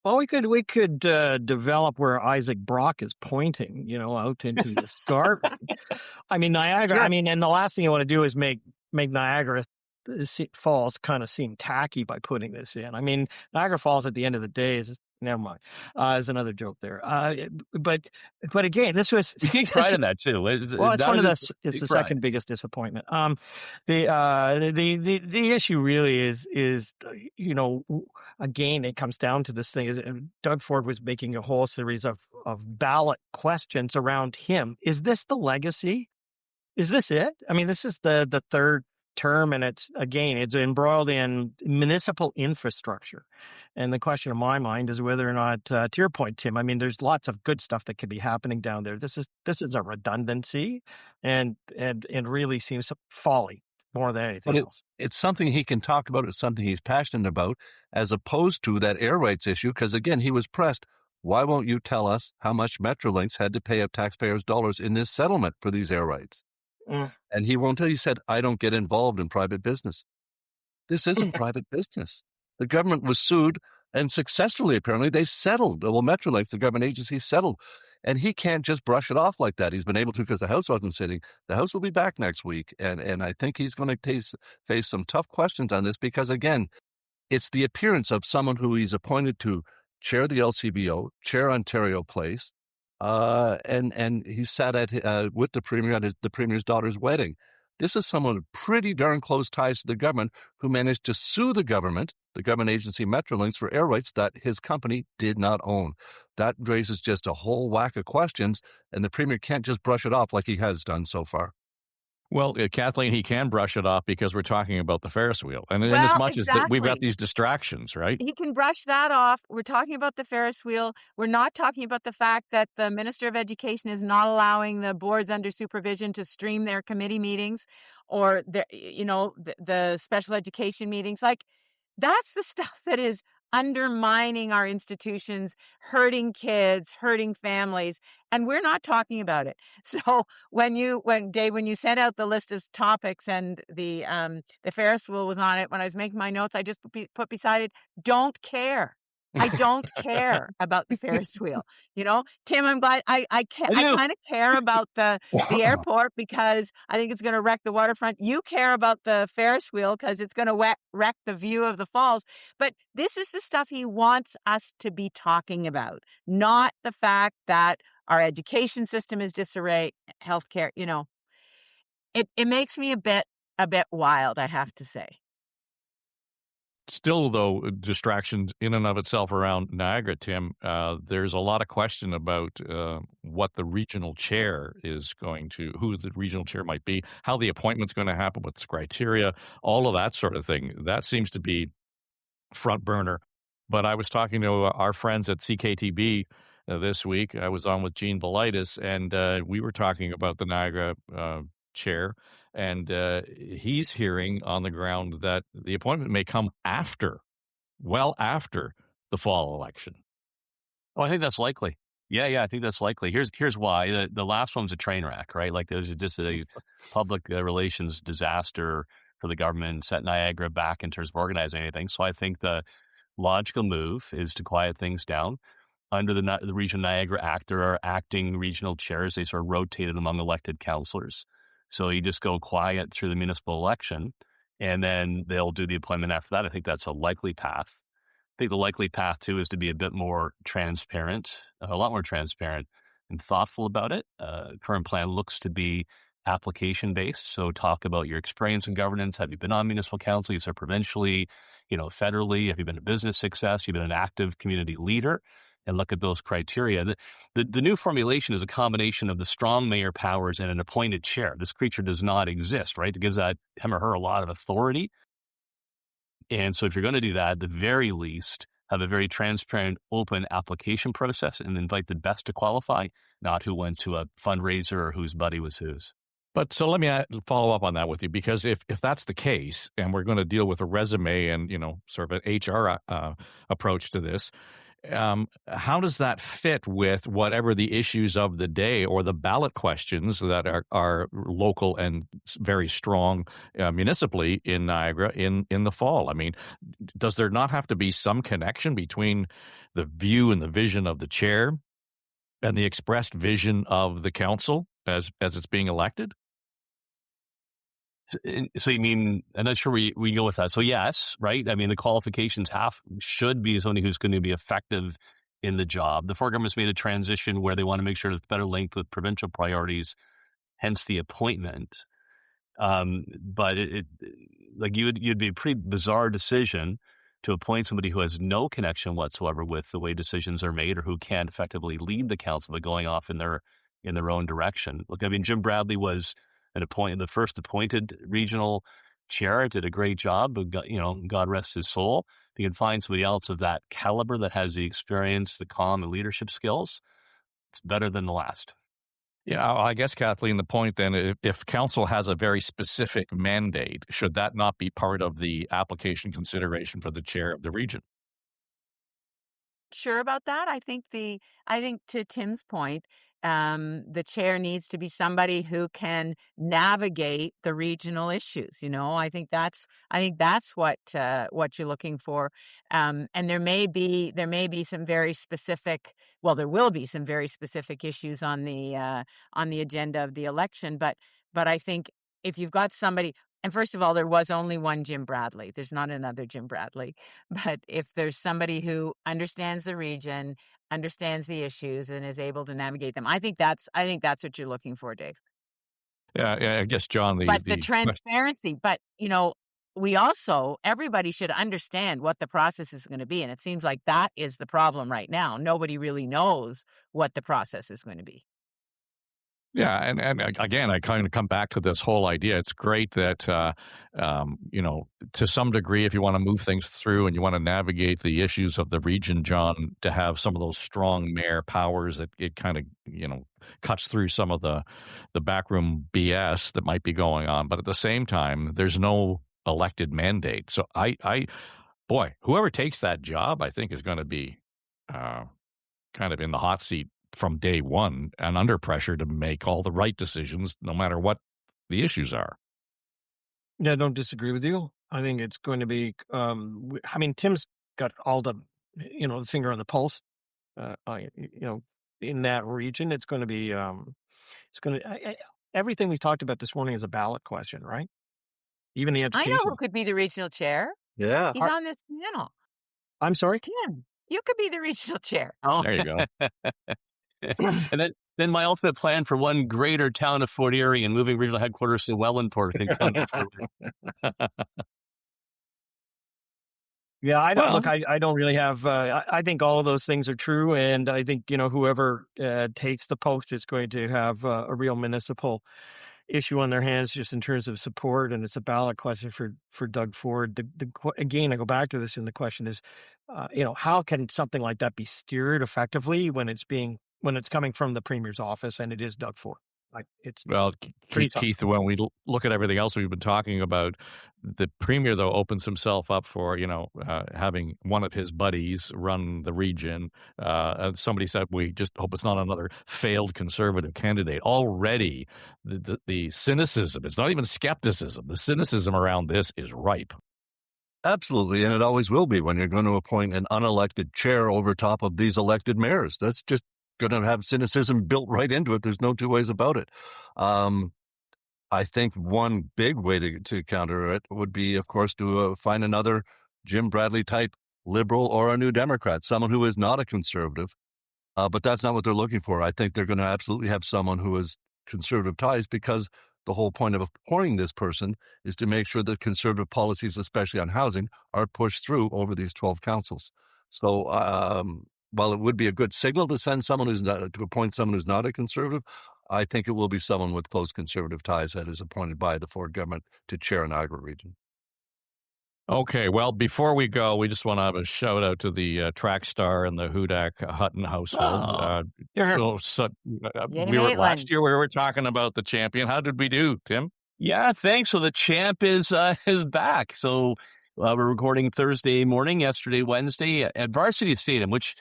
Well, we could develop where Isaac Brock is pointing, out into the escarpment. Niagara. Sure. And the last thing you want to do is make Niagara Falls kind of seem tacky by putting this in. Niagara Falls at the end of the day is. Never mind. Is another joke there. But again, this was. You take pride in that too. It's the second biggest disappointment. The issue really is again, it comes down to this thing. Is Doug Ford was making a whole series of ballot questions around him. Is this the legacy? Is this it? This is the third term, and it's embroiled in municipal infrastructure. And the question in my mind is whether or not, to your point, Tim, there's lots of good stuff that could be happening down there. This is a redundancy, and really seems folly more than anything else. It's something he can talk about. It's something he's passionate about, as opposed to that air rights issue. Because again, he was pressed. Why won't you tell us how much Metrolinx had to pay of taxpayers' dollars in this settlement for these air rights? And he won't tell you. He said, I don't get involved in private business. This isn't private business. The government was sued And successfully, apparently, they settled. Well, Metrolinx, the government agency, settled. And he can't just brush it off like that. He's been able to because the House wasn't sitting. The House will be back next week. And I think he's going to face some tough questions on this because, again, it's the appearance of someone who he's appointed to chair the LCBO, chair Ontario Place, and he sat with the Premier at the Premier's daughter's wedding. This is someone with pretty darn close ties to the government who managed to sue the government agency Metrolinx, for air rights that his company did not own. That raises just a whole whack of questions, and the Premier can't just brush it off like he has done so far. Well, Kathleen, he can brush it off because we're talking about the Ferris wheel. And in Well, as much as we've got exactly. these distractions, right? He can brush that off. We're talking about the Ferris wheel. We're not talking about the fact that the Minister of Education is not allowing the boards under supervision to stream their committee meetings or the special education meetings. Like, that's the stuff that is undermining our institutions, hurting kids, hurting families, and we're not talking about it. So when you sent out the list of topics and the Ferris wheel was on it, when I was making my notes, I just put beside it, don't care. I don't care about the Ferris wheel. Tim, I'm glad I kind of care about the airport because I think it's going to wreck the waterfront. You care about the Ferris wheel because it's going to wreck the view of the falls. But this is the stuff he wants us to be talking about, not the fact that our education system is disarray, healthcare. It makes me a bit wild, I have to say. Still, though, distractions in and of itself around Niagara, Tim, there's a lot of question about what the regional chair is who the regional chair might be, how the appointment's going to happen, what's the criteria, all of that sort of thing. That seems to be front burner. But I was talking to our friends at CKTB this week. I was on with Gene Belaitis, and we were talking about the Niagara chair, and he's hearing on the ground that the appointment may come well after the fall election. Oh, I think that's likely. Yeah, I think that's likely. Here's why. The last one was a train wreck, right? Like, there was just a public relations disaster for the government, set Niagara back in terms of organizing anything. So I think the logical move is to quiet things down. Under the Regional Niagara Act, there are acting regional chairs. They sort of rotated among elected councillors. So you just go quiet through the municipal election, and then they'll do the appointment after that. I think that's a likely path. I think the likely path, too, is to be a bit more transparent, a lot more transparent and thoughtful about it. Current plan looks to be application-based. So talk about your experience in governance. Have you been on municipal council? You served provincially, federally? Have you been a business success? You've been an active community leader? And look at those criteria. The new formulation is a combination of the strong mayor powers and an appointed chair. This creature does not exist, right? It gives him or her a lot of authority. And so if you're going to do that, at the very least, have a very transparent, open application process and invite the best to qualify, not who went to a fundraiser or whose buddy was whose. But so let me follow up on that with you, because if that's the case, and we're going to deal with a resume and, sort of an HR approach to this, how does that fit with whatever the issues of the day or the ballot questions that are local and very strong municipally in Niagara in the fall? I mean, does there not have to be some connection between the view and the vision of the chair and the expressed vision of the council as it's being elected? So you mean, I'm not sure we go with that. So yes, right? I mean, the qualifications should be somebody who's going to be effective in the job. The federal government's made a transition where they want to make sure it's better linked with provincial priorities, hence the appointment. But you'd be a pretty bizarre decision to appoint somebody who has no connection whatsoever with the way decisions are made, or who can't effectively lead the council by going off in their own direction. Look, I mean, Jim Bradley was the first appointed regional chair, did a great job. God rest his soul. If you can find somebody else of that caliber that has the experience, the calm, and leadership skills, it's better than the last. Yeah, I guess, Kathleen, the point then, if council has a very specific mandate, should that not be part of the application consideration for the chair of the region? Sure about that. I think to Tim's point, the chair needs to be somebody who can navigate the regional issues. I think that's what you're looking for. And there may be some very specific. Well, there will be some very specific issues on the agenda of the election. But I think if you've got somebody. And first of all, there was only one Jim Bradley. There's not another Jim Bradley. But if there's somebody who understands the region, understands the issues, and is able to navigate them, I think that's what you're looking for, Dave. Yeah, I guess, John, the transparency. But everybody should understand what the process is going to be, and it seems like that is the problem right now. Nobody really knows what the process is going to be. Yeah, and again, I kind of come back to this whole idea. It's great that, to some degree, if you want to move things through and you want to navigate the issues of the region, John, to have some of those strong mayor powers, it kind of, cuts through some of the backroom BS that might be going on. But at the same time, there's no elected mandate. So whoever takes that job, I think, is going to be kind of in the hot seat from day one and under pressure to make all the right decisions, no matter what the issues are. Yeah, I don't disagree with you. I think it's going to be, Tim's got all the, the finger on the pulse, in that region. It's going to be, everything we talked about this morning is a ballot question, right? Even the education. I know who could be the regional chair. Yeah. He's on this panel. I'm sorry? Tim, you could be the regional chair. Oh, there you go. And then my ultimate plan for one greater town of Fort Erie and moving regional headquarters to Wellandport. Yeah, I don't really have. I think all of those things are true, and I think whoever takes the post is going to have a real municipal issue on their hands, just in terms of support, and it's a ballot question for Doug Ford. Again, I go back to this, and the question is, how can something like that be steered effectively when it's coming from the Premier's office and it is Doug Ford? Keith, when we look at everything else we've been talking about, the Premier, though, opens himself up for, having one of his buddies run the region. Somebody said, we just hope it's not another failed Conservative candidate. Already, the cynicism, it's not even skepticism, the cynicism around this is ripe. Absolutely, and it always will be when you're going to appoint an unelected chair over top of these elected mayors. That's just going to have cynicism built right into it. There's no two ways about it. I think one big way to counter it would be, of course, to find another Jim Bradley type liberal or a New Democrat, someone who is not a conservative. But that's not what they're looking for. I think they're going to absolutely have someone who has conservative ties, because the whole point of appointing this person is to make sure that conservative policies, especially on housing, are pushed through over these 12 councils. So while it would be a good signal to send someone to appoint someone who's not a conservative, I think it will be someone with close conservative ties that is appointed by the Ford government to chair an Niagara region. Okay, well, before we go, we just want to have a shout out to the track star and the Hudak Hutton household. Last year we were talking about the champion. How did we do, Tim? Yeah, thanks. So the champ is back. So we're recording Thursday morning, yesterday, Wednesday, at Varsity Stadium, which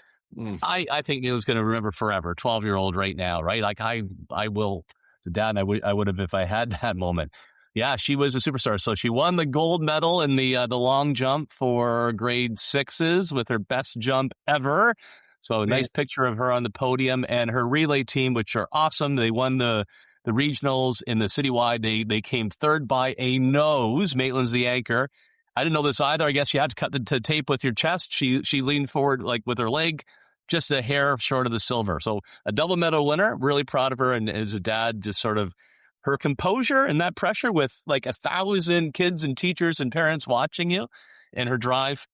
I think is going to remember forever. 12-year-old right now, right? Like I will, Dad, I would have if I had that moment. Yeah, she was a superstar. So she won the gold medal in the long jump for grade 6s with her best jump ever. So a nice picture of her on the podium, and her relay team, which are awesome. They won the regionals in the citywide. They came third by a nose. Maitland's the anchor. I didn't know this either. I guess you had to cut the tape with your chest. She leaned forward like with her leg, just a hair short of the silver. So a double medal winner. Really proud of her. And as a dad, just sort of her composure and that pressure with like 1,000 kids and teachers and parents watching you, and her drive,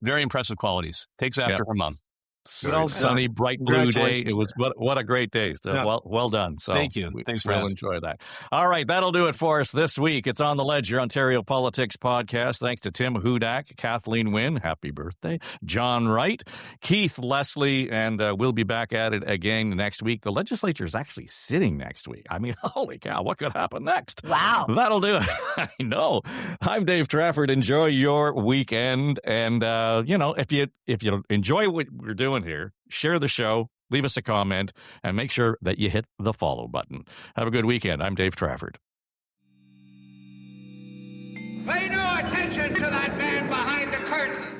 very impressive qualities. Takes after her mom. Sunny, bright blue day. It was what a great day. So well done. So thank you. Thanks for asking. Enjoy that. All right, that'll do it for us this week. It's On the Ledger, Ontario Politics Podcast. Thanks to Tim Hudak, Kathleen Wynne, happy birthday, John Wright, Keith Leslie, and we'll be back at it again next week. The legislature is actually sitting next week. I mean, holy cow, what could happen next? Wow. That'll do it. I know. I'm Dave Trafford. Enjoy your weekend, and if you enjoy what we're doing here, share the show leave us a comment, and make sure that you hit the follow button. Have a good weekend. I'm Dave Trafford. Pay no attention to that man behind the curtain.